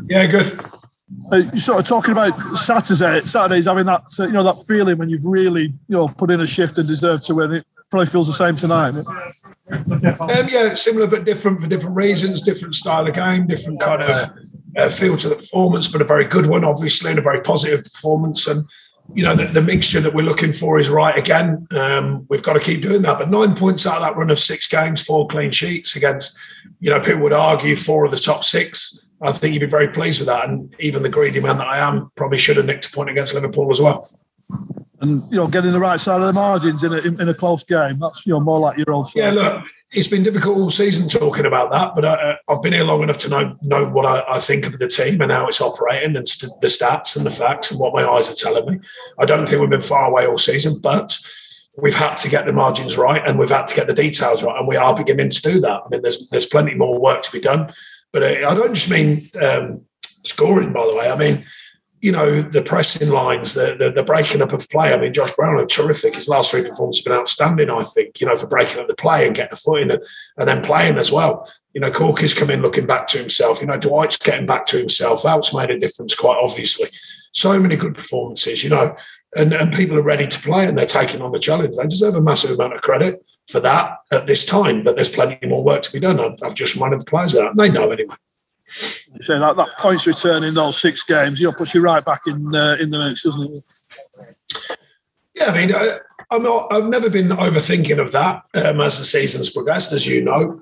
Yeah, good. You're sort of talking about Saturdays having that, that feeling when you've really, put in a shift and deserved to win. It probably feels the same tonight. Yeah, similar but different for different reasons, different style of game, different kind of feel to the performance, but a very good one, obviously, and a very positive performance. And, the mixture that we're looking for is right again. We've got to keep doing that. But 9 points out of that run of 6 games, 4 clean sheets against, people would argue 4 of the top 6. I think you'd be very pleased with that. And even the greedy man that I am probably should have nicked a point against Liverpool as well. And, getting the right side of the margins in a close game, that's, more like your old side. Yeah, look, it's been difficult all season talking about that, but I've been here long enough to know what I think of the team and how it's operating and the stats and the facts and what my eyes are telling me. I don't think we've been far away all season, but we've had to get the margins right and we've had to get the details right, and we are beginning to do that. I mean, there's plenty more work to be done, but I don't just mean scoring, by the way. I mean, the pressing lines, the breaking up of play. I mean, Josh Brown, terrific. His last 3 performances have been outstanding, I think, for breaking up the play and getting a foot in and then playing as well. Corky's come in looking back to himself. Dwight's getting back to himself. Out's made a difference, quite obviously. So many good performances, and people are ready to play and they're taking on the challenge. They deserve a massive amount of credit for that at this time, but there's plenty more work to be done. I've just reminded the players of that, and they know anyway. You say that points return in those 6 games, puts you right back in the mix, doesn't it? Yeah, I mean, I've never been overthinking of that as the season's progressed, as you know.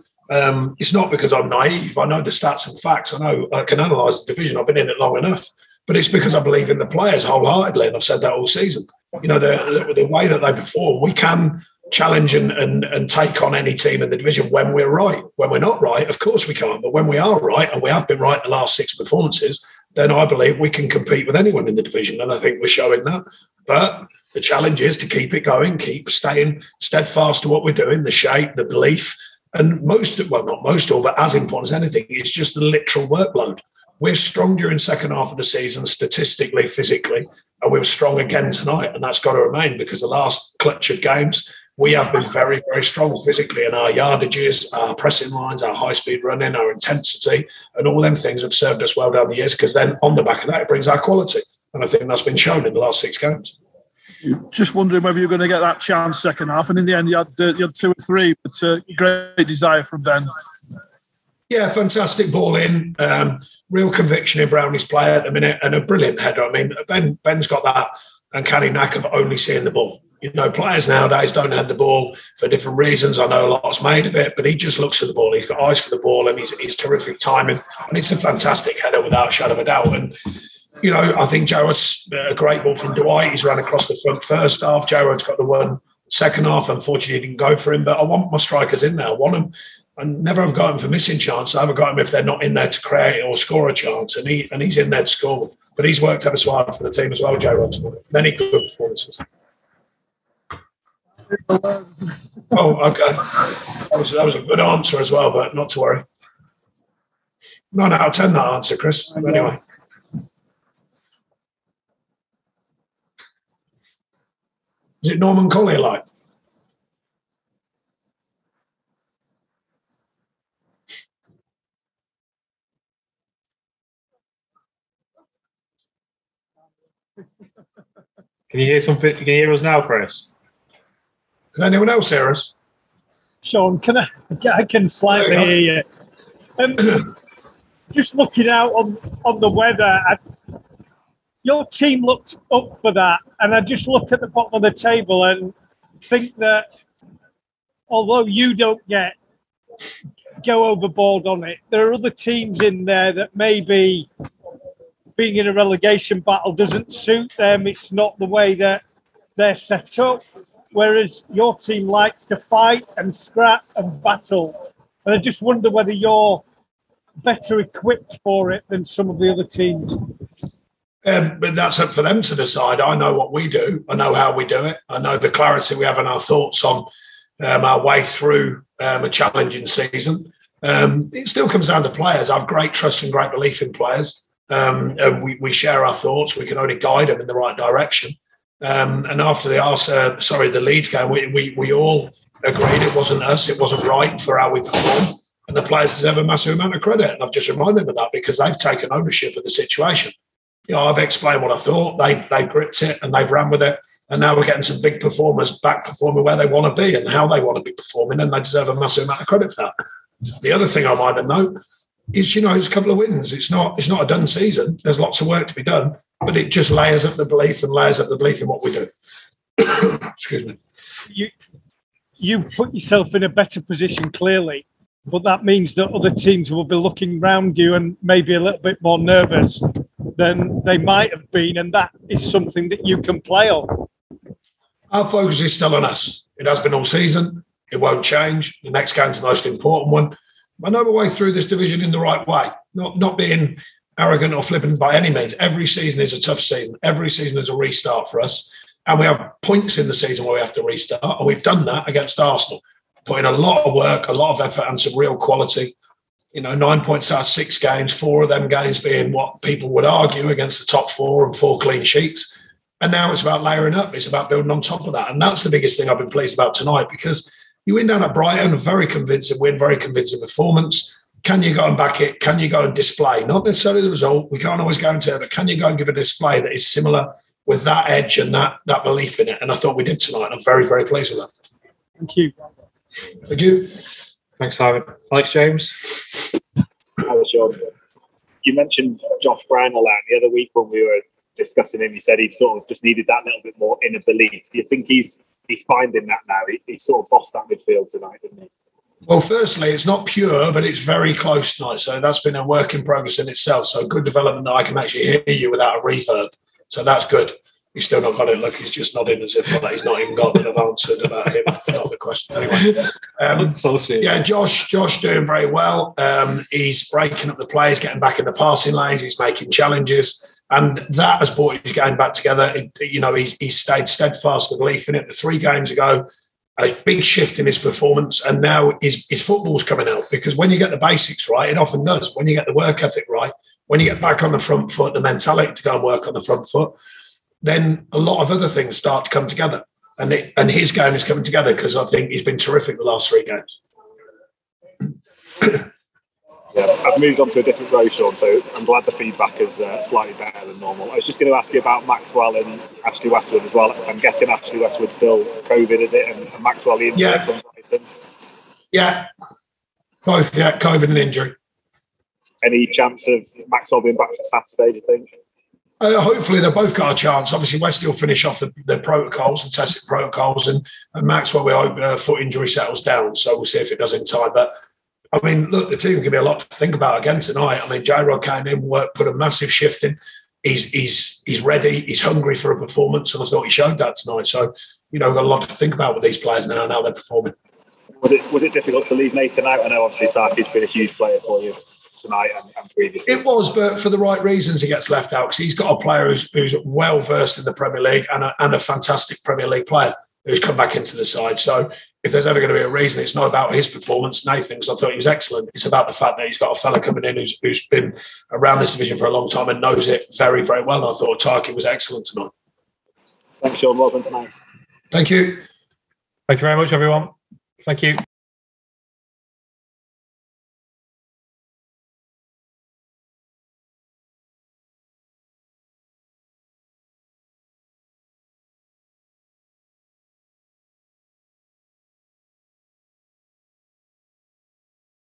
It's not because I'm naive. I know the stats and facts. I know I can analyse the division. I've been in it long enough. But it's because I believe in the players wholeheartedly, and I've said that all season. The way that they perform, we can challenge and take on any team in the division when we're right. When we're not right, of course we can't. But when we are right, and we have been right the last 6 performances, then I believe we can compete with anyone in the division. And I think we're showing that. But the challenge is to keep it going, keep staying steadfast to what we're doing, the shape, the belief. And not most all, but as important as anything, it's just the literal workload. We're strong during second half of the season, statistically, physically, and we were strong again tonight. And that's got to remain, because the last clutch of games, we have been very, very strong physically, and our yardages, our pressing lines, our high-speed running, our intensity, and all them things have served us well down the years, because then on the back of that, it brings our quality. And I think that's been shown in the last 6 games. Just wondering whether you're going to get that chance second half, and in the end you had 2 or 3, but great desire from Ben. Yeah, fantastic ball in. Real conviction in Brownie's play at the minute, and a brilliant header. I mean, Ben's got that uncanny knack of only seeing the ball. Players nowadays don't head the ball for different reasons. I know a lot's made of it, but he just looks at the ball. He's got eyes for the ball, and he's terrific timing. And it's a fantastic header without a shadow of a doubt. And, I think Jarrod's a great ball from Dwight. He's run across the front first half. Jarrod's got the one second half. Unfortunately, he didn't go for him, but I want my strikers in there. I want them. I never have got him for missing chance. I haven't got him if they're not in there to create or score a chance, and he's in there to score. But he's worked ever so hard for the team as well, Joe Rodson. Many good performances. Oh, okay. That was a good answer as well, but not to worry. 9 out of 10 that answer, Chris. But anyway. Is it Norman Collier like? Can you hear something? Can you hear us now, Chris? Can anyone else hear us? Sean, I can slightly hear you. Just looking out on the weather, your team looked up for that, and I just look at the bottom of the table and think that although you don't go overboard on it, there are other teams in there that maybe being in a relegation battle doesn't suit them. It's not the way that they're set up. Whereas your team likes to fight and scrap and battle. And I just wonder whether you're better equipped for it than some of the other teams. But that's up for them to decide. I know what we do. I know how we do it. I know the clarity we have in our thoughts on our way through a challenging season. It still comes down to players. I have great trust and great belief in players. And we share our thoughts. We can only guide them in the right direction. And after the Leeds game, we all agreed it wasn't us. It wasn't right for how we performed. and the players deserve a massive amount of credit. And I've just reminded them of that because they've taken ownership of the situation. I've explained what I thought. They've gripped it and they've ran with it. And now we're getting some big performers back performing where they want to be and how they want to be performing, and they deserve a massive amount of credit for that. The other thing I might have known is, it's a couple of wins. It's not a done season. There's lots of work to be done, but it just layers up the belief in what we do. Excuse me. You put yourself in a better position, clearly, but that means that other teams will be looking round you and maybe a little bit more nervous than they might have been, and that is something that you can play on. Our focus is still on us. It has been all season. It won't change. The next game's the most important one. I know we're way through this division in the right way, not being arrogant or flippant by any means. Every season is a tough season. Every season is a restart for us. And we have points in the season where we have to restart. And we've done that against Arsenal. Put in a lot of work, a lot of effort and some real quality. 9 points out of 6 games, 4 of them games being what people would argue against the top 4 and 4 clean sheets. And now it's about layering up. It's about building on top of that. And that's the biggest thing I've been pleased about tonight, because you win down at Brighton, a very convincing win, very convincing performance. Can you go and back it? Can you go and display? Not necessarily the result. We can't always guarantee it, but can you go and give a display that is similar with that edge and that belief in it? And I thought we did tonight. And I'm very, very pleased with that. Thank you. Thank you. Thanks, Simon. Alex James. Hi, Sean. You mentioned Josh Brown a lot the other week when we were discussing him. He said he sort of just needed that little bit more inner belief. Do you think he's finding that now? He sort of bossed that midfield tonight, didn't he? Well, firstly, it's not pure, but it's very close tonight. So that's been a work in progress in itself. So good development that I can actually hear you without a reverb. So that's good. He's still not got it. Look, he's just nodding as if he's not even got that I've answered about him. Not the question. Anyway, yeah, Josh doing very well. He's breaking up the plays, getting back in the passing lanes. He's making challenges. And that has brought his game back together. He's stayed steadfast in belief in it. The 3 games ago, a big shift in his performance, and now his football's coming out, because when you get the basics right, it often does. When you get the work ethic right, when you get back on the front foot, the mentality to go and work on the front foot, then a lot of other things start to come together. And his game is coming together, because I think he's been terrific the last 3 games. Yeah, I've moved on to a different row, Sean, so I'm glad the feedback is slightly better than normal. I was just going to ask you about Maxwell and Ashley Westwood as well. I'm guessing Ashley Westwood's still COVID, is it? And Maxwell, the injury from Brighton? Yeah, both, COVID and injury. Any chance of Maxwell being back for Saturday, do you think? Hopefully they've both got a chance. Obviously, Wesley will finish off the protocols, the testing protocols, and Maxwell, we hope foot injury settles down. So we'll see if it does in time. But I mean, look, the team can be a lot to think about again tonight. I mean, J-Rod came in, put a massive shift in. He's ready. He's hungry for a performance, and I thought he showed that tonight. So, we've got a lot to think about with these players now they're performing. Was it difficult to leave Nathan out? I know obviously Tarky's been a huge player for you tonight and previously. It was, but for the right reasons he gets left out, because he's got a player who's well versed in the Premier League and a fantastic Premier League player who's come back into the side. So if there's ever going to be a reason, it's not about his performance, Nathan's. I thought he was excellent. It's about the fact that he's got a fella coming in who's been around this division for a long time and knows it very, very well. And I thought Tarky was excellent tonight. Thanks, Sean. Well done tonight. Thank you. Thank you very much, everyone. Thank you.